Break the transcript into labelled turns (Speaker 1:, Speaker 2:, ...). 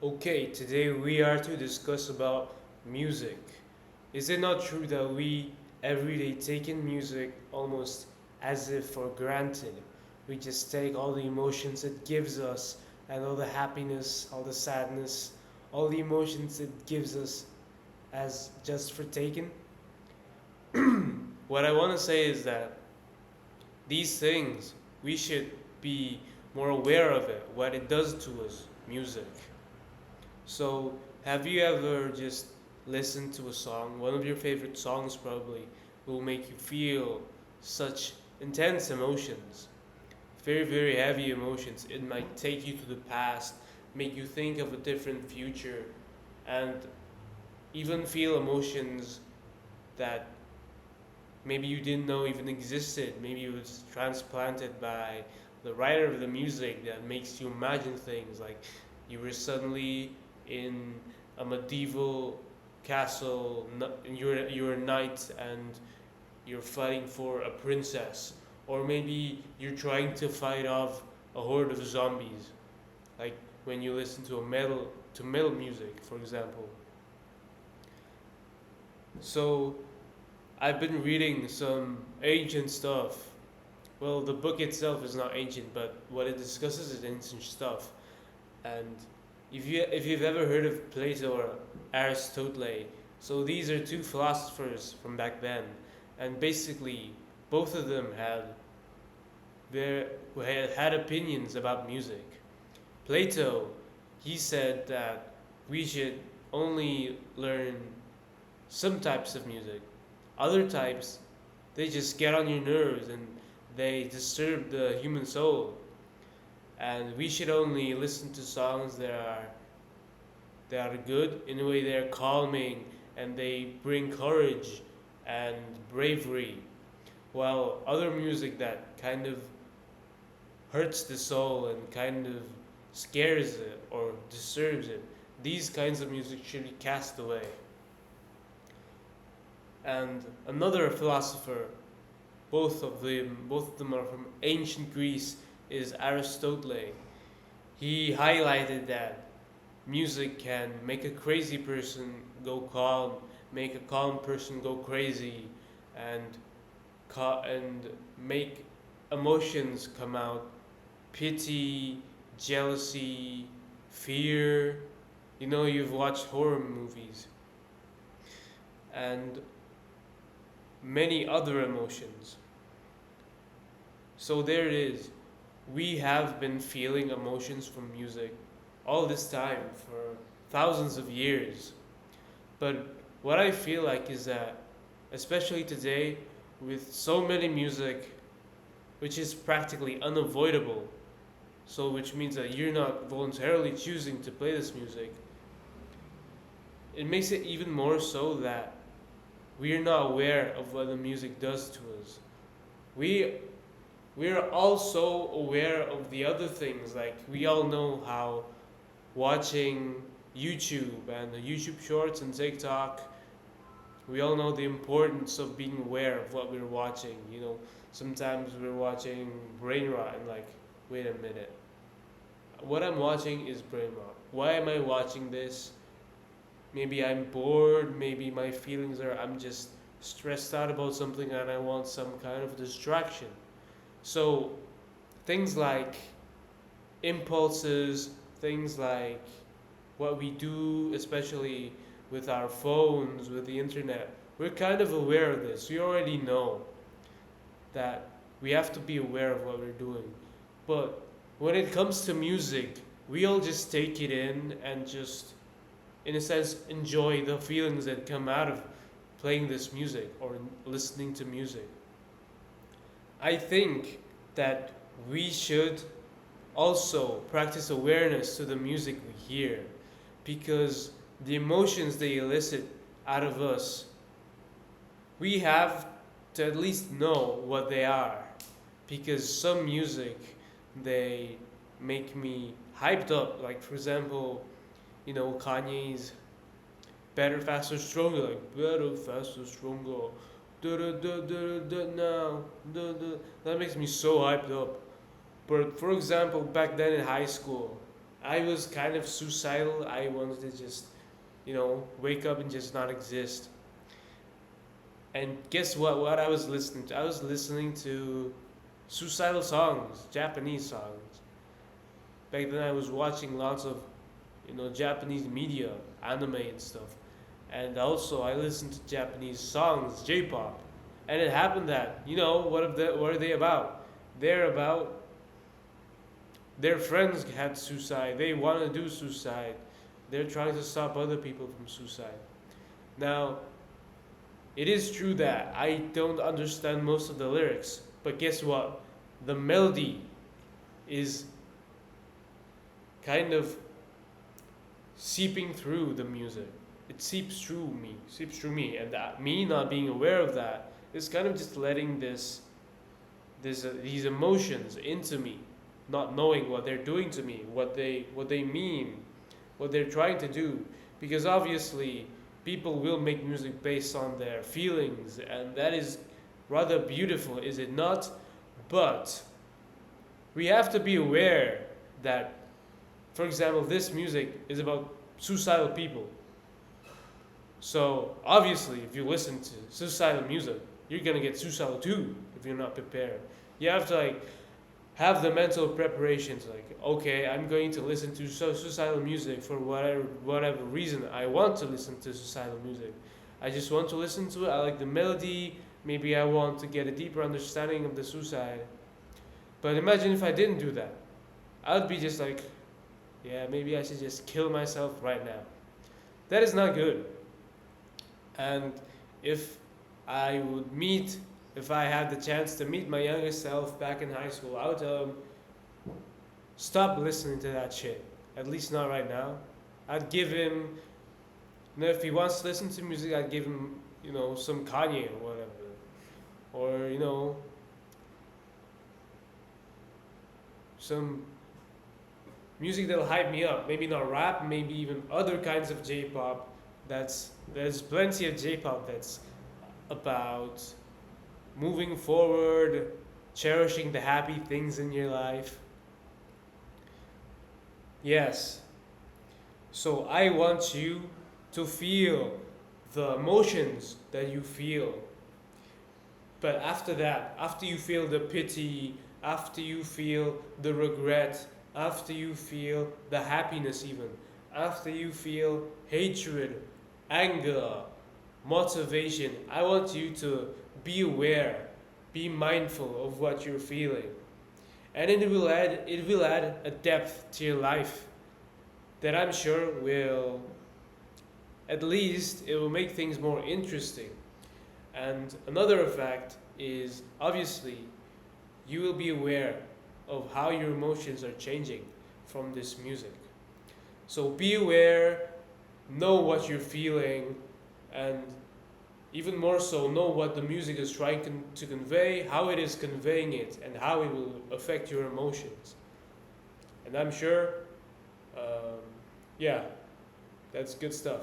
Speaker 1: Okay, today we are to discuss about music. Is it not true that we every day take in music almost as if for granted? We just take all the emotions it gives us and all the happiness, all the sadness, all the emotions it gives us as just for taken? What I want to say is that these things, we should be more aware of it, what it does to us, music. So, have you ever just listened to a song? One of your favorite songs probably will make you feel such intense emotions, very, very heavy emotions. It might take you to the past, make you think of a different future, and even feel emotions that maybe you didn't know even existed. Maybe it was transplanted by the writer of the music that makes you imagine things like you were suddenly in a medieval castle, and you're a knight and you're fighting for a princess, or maybe you're trying to fight off a horde of zombies, like when you listen to metal music, for example. So I've been reading some ancient stuff. Well, the book itself is not ancient, but what it discusses is ancient stuff. And if you've ever heard of Plato or Aristotle, so these are two philosophers from back then, and basically both of them their had opinions about music. Plato, he said that we should only learn some types of music. Other types, they just get on your nerves and they disturb the human soul. And we should only listen to songs that are good in a way they're calming and they bring courage and bravery. While other music that kind of hurts the soul and kind of scares it or disturbs it, these kinds of music should be cast away. And another philosopher, both of them are from ancient Greece, is Aristotle. He highlighted that music can make a crazy person go calm, make a calm person go crazy, and and make emotions come out: pity, jealousy, fear. You know, you've watched horror movies and many other emotions. So there it is. We have been feeling emotions from music all this time for thousands of years. But what I feel like is that, especially today, with so many music, which is practically unavoidable, so which means that you're not voluntarily choosing to play this music, it makes it even more so that we're not aware of what the music does to us. We we're also aware of the other things, like we all know how watching YouTube and the YouTube Shorts and TikTok, we all know the importance of being aware of what we're watching. You know, sometimes we're watching brain rot and like, wait a minute, what I'm watching is brain rot. Why am I watching this? Maybe I'm bored. Maybe my feelings are I'm just stressed out about something and I want some kind of distraction. So things like impulses, things like what we do, especially with our phones, with the internet, we're kind of aware of this. We already know that we have to be aware of what we're doing. But when it comes to music, we all just take it in and just, in a sense, enjoy the feelings that come out of playing this music or listening to music. I think that we should also practice awareness to the music we hear, because the emotions they elicit out of us, we have to at least know what they are, because some music, they make me hyped up, like for example, you know, Kanye's Better Faster Stronger, like better faster stronger, da da da da da now, da da, that makes me so hyped up. But for example, back then in high school, I was kind of suicidal. I wanted to just, wake up and just not exist. And guess what? What I was listening to? I was listening to suicidal songs, Japanese songs. Back then, I was watching lots of, Japanese media, anime and stuff. And also, I listened to Japanese songs, J-pop. And it happened that, what are they about? They're about their friends had suicide. They want to do suicide. They're trying to stop other people from suicide. Now, it is true that I don't understand most of the lyrics, but guess what? The melody is kind of seeping through the music. It seeps through me, and that me not being aware of that is kind of just letting these emotions into me, not knowing what they're doing to me, what they mean, what they're trying to do, because obviously people will make music based on their feelings, and that is rather beautiful, is it not? But we have to be aware that, for example, this music is about suicidal people. So obviously, if you listen to suicidal music, you're gonna get suicidal too if you're not prepared. You have to have the mental preparations. Like, okay, I'm going to listen to suicidal music for whatever reason I want to listen to suicidal music. I just want to listen to it. I like the melody. Maybe I want to get a deeper understanding of the suicide. But imagine if I didn't do that. I would be just like, yeah, maybe I should just kill myself right now. That is not good. And if I would meet, if I had the chance to meet my younger self back in high school, I would tell him, stop listening to that shit. At least not right now. I'd give him, if he wants to listen to music, I'd give him, some Kanye or whatever. Or, some music that'll hype me up. Maybe not rap, maybe even other kinds of J-pop. There's plenty of J-pop that's about moving forward, cherishing the happy things in your life. Yes. So I want you to feel the emotions that you feel. But after that, after you feel the pity, after you feel the regret, after you feel the happiness, even after you feel hatred, anger, motivation, I want you to be aware, be mindful of what you're feeling. And it will add a depth to your life that I'm sure will, at least it will make things more interesting. And another effect is, obviously, you will be aware of how your emotions are changing from this music. So be aware, know what you're feeling, and even more so, know what the music is trying to convey, how it is conveying it, and how it will affect your emotions. And I'm sure, yeah, that's good stuff.